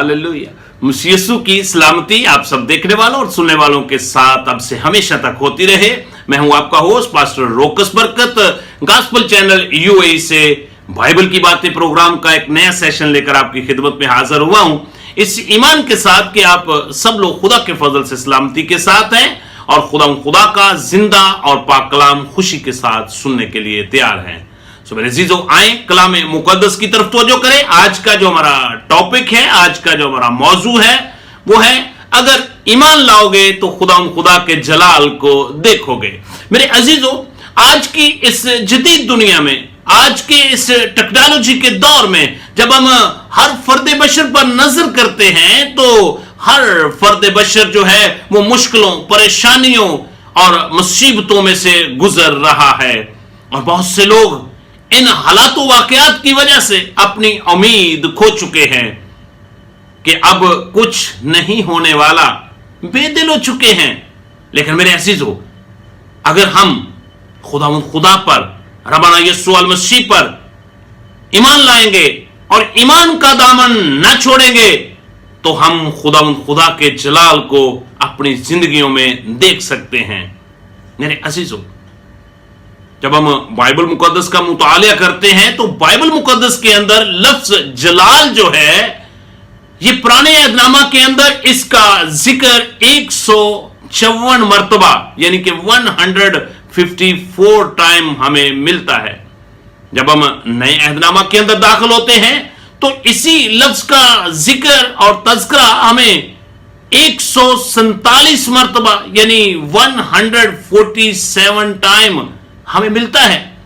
Hallelujah. मसीह यीशु की सलामती आप सब देखने वालों और सुनने वालों के साथ अब से हमेशा तक होती रहे। मैं हूं आपका होस्ट पास्टर रोकस बरकत, गॉस्पेल चैनल यूएई से बाइबल की बातें प्रोग्राम का एक नया सेशन लेकर आपकी खिदमत में हाजिर हुआ हूं, इस ईमान के साथ कि आप सब लोग खुदा के फजल से सलामती के साथ हैं और खुदा का जिंदा और पाक कलाम खुशी के साथ सुनने के लिए तैयार हैं। सो मेरे अजीजों, आए कलाम मुकद्दस की तरफ तवज्जो करें। आज का जो हमारा टॉपिक है, आज का जो हमारा मौजू है वो है अगर ईमान लाओगे तो खुदा के जलाल को देखोगे। मेरे अजीजों, आज की इस जदीद दुनिया में, आज के इस टेक्नोलॉजी के दौर में जब हम हर फर्द बशर पर नजर करते हैं तो हर फर्द बशर जो है वो मुश्किलों, परेशानियों और मुसीबतों में से गुजर रहा है और बहुत से लोग इन हालातों वाकयात की वजह से अपनी उम्मीद खो चुके हैं कि अब कुछ नहीं होने वाला, बेदिल हो चुके हैं। लेकिन मेरे अजीजों, अगर हम खुदा पर, रब्बाना यीशु मसीह पर ईमान लाएंगे और ईमान का दामन न छोड़ेंगे तो हम खुदा के जलाल को अपनी जिंदगियों में देख सकते हैं। मेरे अजीजों, जब हम बाइबल मुकद्दस का मुतालिया करते हैं तो बाइबल मुकद्दस के अंदर लफ्ज जलाल जो है, ये पुराने अहदनामा के अंदर इसका जिक्र 154 मर्तबा यानी कि 154 टाइम हमें मिलता है। जब हम नए अहदनामा के अंदर दाखिल होते हैं तो इसी लफ्ज का जिक्र और तज़किरा हमें 147 मर्तबा यानी 147 टाइम हमें मिलता है।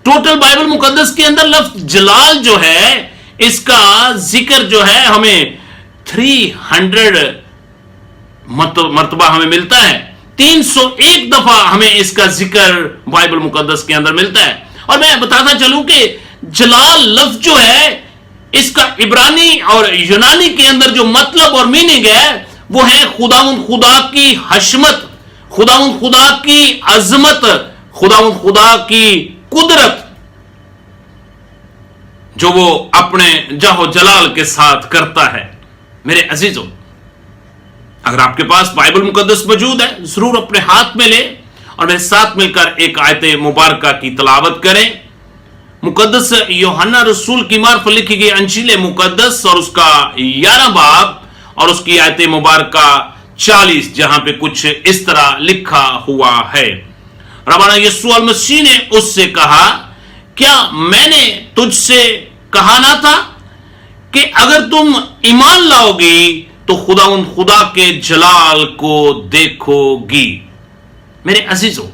टोटल बाइबल मुकद्दस के अंदर लफ्ज जलाल जो है, इसका जिक्र जो है हमें 300 मर्तबा हमें मिलता है। 301 दफा हमें इसका जिक्र बाइबल मुकद्दस के अंदर मिलता है। और मैं बताता चलूं कि जलाल लफ्ज जो है, इसका इब्रानी और यूनानी के अंदर जो मतलब और मीनिंग है वो है खुदा की हशमत, खुदा की अजमत, खुदा की कुदरत जो वो अपने जाहो जलाल के साथ करता है। मेरे अजीजों, अगर आपके पास बाइबल मुकद्दस मौजूद है, जरूर अपने हाथ में ले और मेरे साथ मिलकर एक आयत मुबारका की तलावत करें। मुकद्दस यूहन्ना रसूल की मार्फत लिखी गई अंजील मुकद्दस और उसका 11 बाब और उसकी आयत मुबारका 40, जहां पे कुछ इस तरह लिखा हुआ है। रब्बाना यीशु मसीह ने उससे कहा, क्या मैंने तुझसे कहा ना था कि अगर तुम ईमान लाओगी तो खुदा के जलाल को देखोगी। मेरे अजीजों,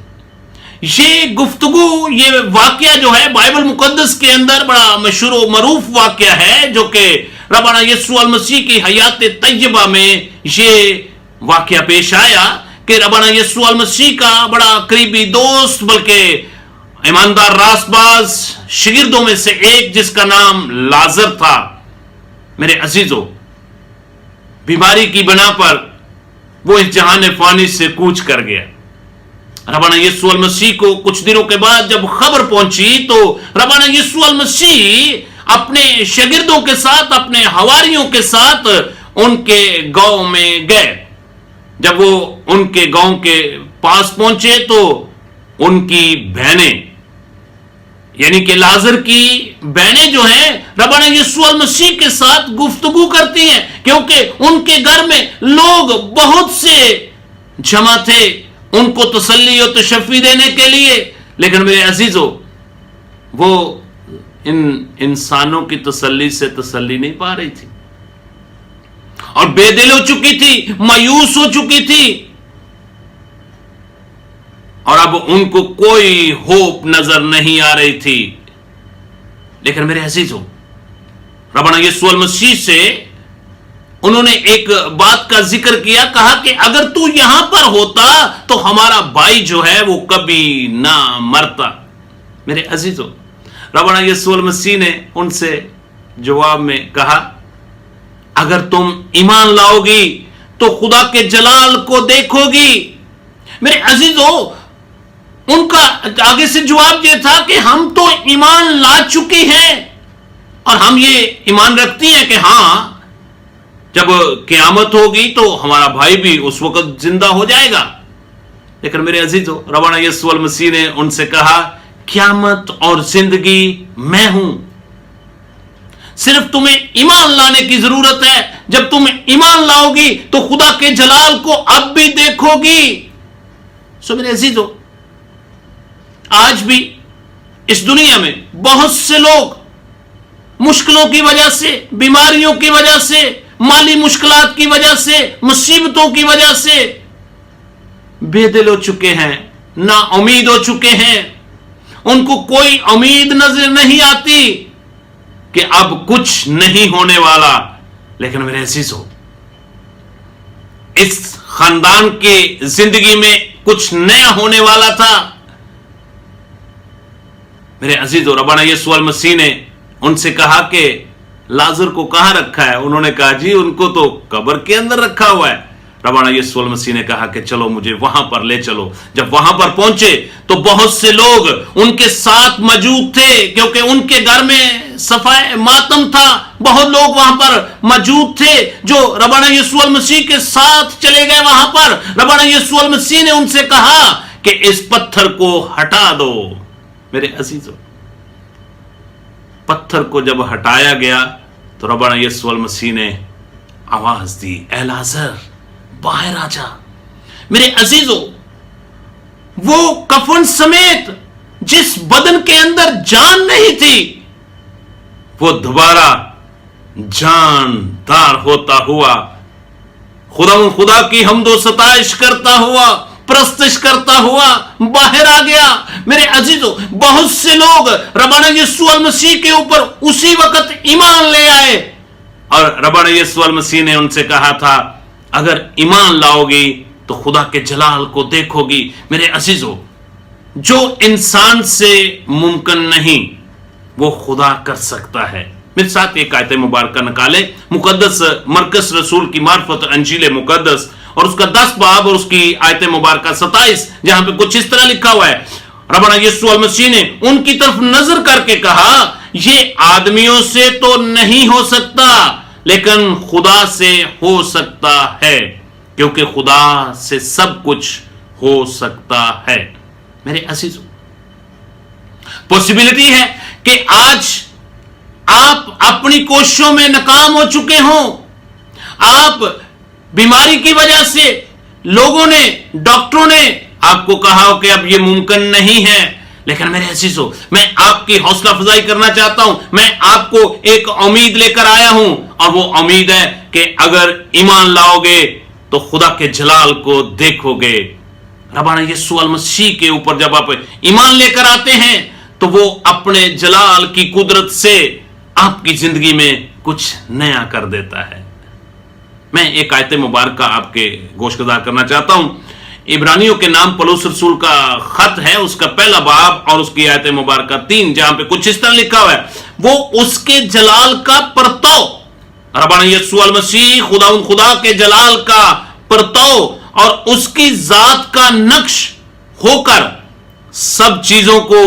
ये गुफ्तगू, ये वाकया जो है बाइबल मुकद्दस के अंदर बड़ा मशहूर व मरूफ वाकया है, जो कि रब्बाना यीशु मसीह की हयात तय्यबा में ये वाकया पेश आया कि रब्बाना यीशु मसीह का बड़ा करीबी दोस्त, बल्कि ईमानदार रासबाज शागिर्दों में से एक, जिसका नाम लाजर था, मेरे अजीजों, बीमारी की बिना पर वो इस जहान फानी से कूच कर गया। रब्बाना यीशु मसीह को कुछ दिनों के बाद जब खबर पहुंची तो रब्बाना यीशु मसीह अपने शागिर्दों के साथ, अपने हवारियों के साथ उनके गांव में गए। जब वो उनके गांव के पास पहुंचे तो उनकी बहनें यानी कि लाजर की बहनें जो हैं रब्बाना यीशु मसीह के साथ गुफ्तगू करती हैं, क्योंकि उनके घर में लोग बहुत से जमा थे उनको तसल्ली और तशफ़ी देने के लिए। लेकिन मेरे अजीजों, वो इन इंसानों की तसल्ली से तसल्ली नहीं पा रही थी और बेदिल हो चुकी थी, मायूस हो चुकी थी और अब उनको कोई होप नजर नहीं आ रही थी। लेकिन मेरे अजीजों, रब्बाना यीशु मसीह से उन्होंने एक बात का जिक्र किया, कहा कि अगर तू यहां पर होता तो हमारा भाई जो है वो कभी ना मरता। मेरे अजीजों, रब्बाना यीशु मसीह ने उनसे जवाब में कहा, अगर तुम ईमान लाओगी तो खुदा के जलाल को देखोगी। मेरे अजीजों, उनका आगे से जवाब यह था कि हम तो ईमान ला चुके हैं और हम ये ईमान रखती हैं कि हां جب قیامت ہوگی تو ہمارا بھائی بھی اس وقت زندہ ہو جائے گا. لیکن میرے عزیزو، ربنا یسوع المسیح نے ان سے کہا قیامت اور زندگی میں ہوں. صرف تمہیں ایمان لانے کی ضرورت ہے. جب تم ایمان لاؤ گی تو خدا کے جلال کو اب بھی دیکھو گی. سو میرے عزیزو، آج بھی اس دنیا میں بہت سے لوگ مشکلوں کی وجہ سے، بیماریوں کی وجہ سے، مالی مشکلات کی وجہ سے، مصیبتوں کی وجہ سے بے دل ہو چکے ہیں، نا امید ہو چکے ہیں. ان کو کوئی امید نظر نہیں آتی کہ اب کچھ نہیں ہونے والا. لیکن میرے عزیزو، اس خاندان کی زندگی میں کچھ نیا ہونے والا تھا. میرے عزیزو، ربنا یسوع المسیح نے ان سے کہا کہ لازر کو کہاں رکھا ہے؟ انہوں نے کہا جی ان کو تو قبر کے اندر رکھا ہوا ہے. ربنا یسوع المسیح نے کہا کہ چلو مجھے وہاں پر لے چلو. جب وہاں پر پہنچے تو بہت سے لوگ ان کے ساتھ موجود تھے، کیونکہ ان کے گھر میں صفائے ماتم تھا. بہت لوگ وہاں پر موجود تھے جو ربنا یسوع المسیح کے ساتھ چلے گئے. وہاں پر ربنا یسوع المسیح نے ان سے کہا کہ اس پتھر کو ہٹا دو. میرے عزیزو، پتھر کو جب ہٹایا گیا تو ربنا یسوع المسیح نے آواز دی، اے لازر باہر آ جا. میرے عزیزو، وہ کفن سمیت جس بدن کے اندر جان نہیں تھی، وہ دوبارہ جاندار ہوتا ہوا خدا کی حمد و ستائش کرتا ہوا، پرستش کرتا ہوا باہر آ گیا. میرے عزیزو، بہت سے لوگ ربنا یسوع المسیح کے اوپر اسی وقت ایمان لے آئے، اور ربنا یسوع المسیح نے ان سے کہا تھا اگر ایمان لاؤ گی تو خدا کے جلال کو دیکھو گی. میرے عزیزو، جو انسان سے ممکن نہیں وہ خدا کر سکتا ہے. میرے ساتھ ایک آیت مبارکہ نکالے، مقدس مرکز رسول کی معرفت انجیل مقدس اور اس کا 10 باب اور اس کی آیت مبارکہ 27، جہاں پہ کچھ اس طرح لکھا ہوا ہے. ربنا یسوع المسیح نے ان کی طرف نظر کر کے کہا یہ آدمیوں سے تو نہیں ہو سکتا لیکن خدا سے ہو سکتا ہے، کیونکہ خدا سے سب کچھ ہو سکتا ہے. میرے عزیزو، پوسیبلٹی ہے کہ آج آپ اپنی کوششوں میں ناکام ہو چکے ہوں. آپ بیماری کی وجہ سے لوگوں نے، ڈاکٹروں نے آپ کو کہا ہو کہ اب یہ ممکن نہیں ہے. لیکن میرے عزیزو، میں آپ کی حوصلہ افزائی کرنا چاہتا ہوں. میں آپ کو ایک امید لے کر آیا ہوں، اور وہ امید ہے کہ اگر ایمان لاؤ گے تو خدا کے جلال کو دیکھو گے. ربنا یسوع المسیح کے اوپر جب آپ ایمان لے کر آتے ہیں تو وہ اپنے جلال کی قدرت سے آپ کی زندگی میں کچھ نیا کر دیتا ہے. میں ایک آیت مبارکہ آپ کے گوش گزار کرنا چاہتا ہوں. عبرانیوں کے نام پولس رسول کا خط ہے، اس کا 1 باب اور اس کی آیت مبارکہ 3، جہاں پہ کچھ اس طرح لکھا ہوا ہے، وہ اس کے جلال کا پرتو، ربنا یسوع المسیح خدا کے جلال کا پرتو اور اس کی ذات کا نقش ہو کر سب چیزوں کو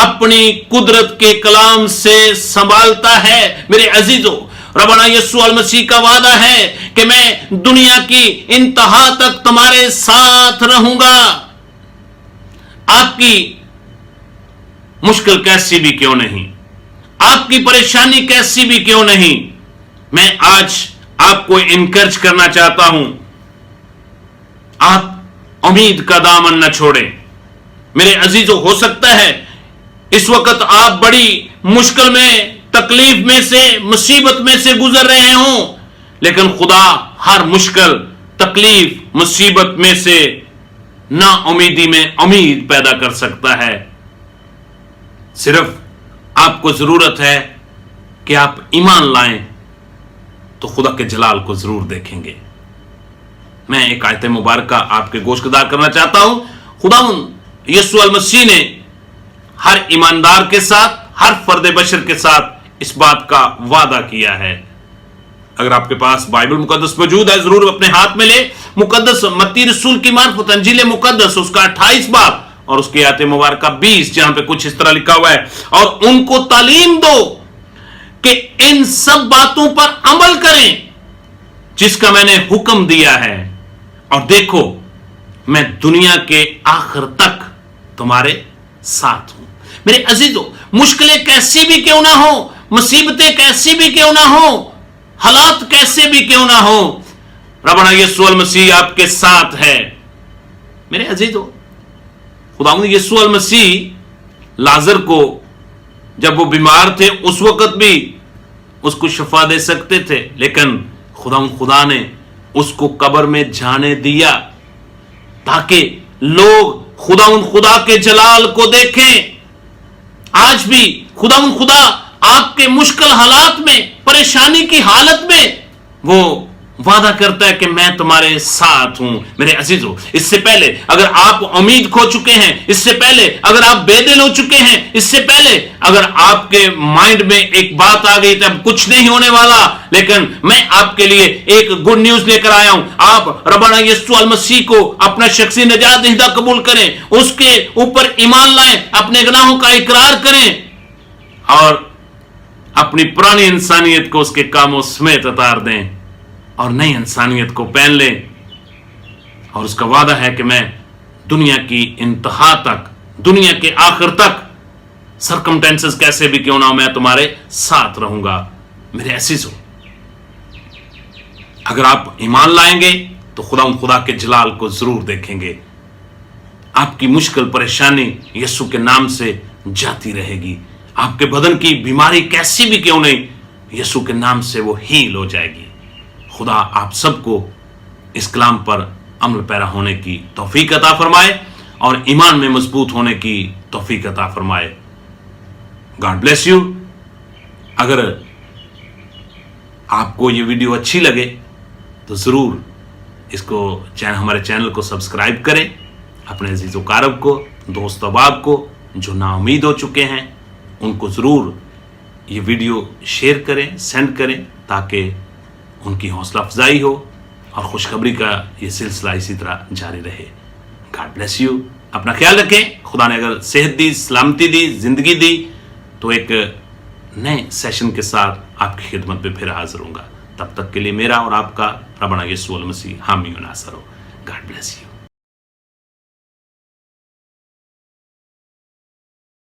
اپنی قدرت کے کلام سے سنبھالتا ہے. میرے عزیزو، ربنا یسوع المسیح کا وعدہ ہے کہ میں دنیا کی انتہا تک تمہارے ساتھ رہوں گا. آپ کی مشکل کیسی بھی کیوں نہیں، آپ کی پریشانی کیسی بھی کیوں نہیں، میں آج آپ کو انکرج کرنا چاہتا ہوں، آپ امید کا دامن نہ چھوڑیں. میرے عزیزو، ہو سکتا ہے اس وقت آپ بڑی مشکل میں، تکلیف میں سے، مصیبت میں سے گزر رہے ہوں، لیکن خدا ہر مشکل، تکلیف، مصیبت میں سے نا امیدی میں امید پیدا کر سکتا ہے. صرف آپ کو ضرورت ہے کہ آپ ایمان لائیں تو خدا کے جلال کو ضرور دیکھیں گے. میں ایک آیت مبارکہ آپ کے گوش گزار کرنا چاہتا ہوں. خدا یسوع المسیح نے ہر ایماندار کے ساتھ، ہر فرد بشر کے ساتھ اس بات کا وعدہ کیا ہے. اگر آپ کے پاس بائبل مقدس موجود ہے، ضرور اپنے ہاتھ میں لے. مقدس متی رسول کی معرفت انجیل مقدس، اس کا 28 باب اور اس کی آیت مبارکہ 20، جہاں پہ کچھ اس طرح لکھا ہوا ہے، اور ان کو تعلیم دو کہ ان سب باتوں پر عمل کریں जिसका मैंने हुक्म दिया है, और देखो मैं दुनिया के आखिर तक तुम्हारे साथ हूं। मेरे अजीजों, मुश्किलें कैसी भी क्यों ना हो, मुसीबतें कैसी भी क्यों ना हो, हालात कैसे भी क्यों ना हो, रब्बना यीशु अल मसीह आपके साथ है। मेरे अजीजों, खुदावंद यीशु अल मसीह लाजर को जब वो बीमार थे उस वक्त भी उसको शिफा दे सकते थे, लेकिन खुदा ने उसको कब्र में जाने दिया ताकि लोग खुदा के जलाल को देखें। आज भी खुदा आपके मुश्किल हालात में, परेशानी की हालत में वो वादा करता है कि मैं तुम्हारे साथ हूं। मेरे अजीजों, इससे पहले अगर आप उम्मीद खो चुके हैं, इससे पहले अगर आप बेदिल हो चुके हैं, इससे पहले अगर आपके माइंड में एक बात आ गई तब कुछ नहीं होने वाला, लेकिन मैं आपके लिए एक गुड न्यूज लेकर आया हूं। आप रब्बना यीशु अल मसीह को अपना शख्सी निजात दहिंदा कबूल करें, उसके ऊपर ईमान लाएं, अपने गुनाहों का इकरार करें और अपनी पुरानी इंसानियत को उसके कामों समेत उतार दें और नई इंसानियत को पहन लें। और उसका वादा है कि मैं दुनिया की इंतहा तक, दुनिया के आखिर तक, सरकमटेंसेस कैसे भी क्यों ना हो, मैं तुम्हारे साथ रहूंगा। मेरे अजीजों, अगर आप ईमान लाएंगे तो खुदा के जलाल को जरूर देखेंगे। आपकी मुश्किल परेशानी यीशु के नाम से जाती रहेगी। आपके बदन की बीमारी कैसी भी क्यों नहीं, यीशु के नाम से वो हील हो जाएगी। खुदा आप सबको इस कलाम पर अमल पैरा होने की तौफीक अता फरमाए और ईमान में मजबूत होने की तौफीक अता फरमाए। God bless you. अगर आपको ये वीडियो अच्छी लगे तो जरूर इसको हमारे चैनल को सब्सक्राइब करें। अपने अजीज़ो कारब को, दोस्त अहबाब को जो नाउमीद हो चुके हैं उनको जरूर ये वीडियो शेयर करें, सेंड करें, ताकि उनकी हौसला अफजाई हो और खुशखबरी का ये सिलसिला इसी तरह जारी रहे। God bless you. अपना ख्याल रखें। खुदा ने अगर सेहत दी, सलामती दी, जिंदगी दी तो एक नए सेशन के साथ आपकी खिदमत में फिर हाजिर होऊंगा। तब तक के लिए मेरा और आपका रब्बना यीशु अल मसीह हामी व नासर हो। God bless you.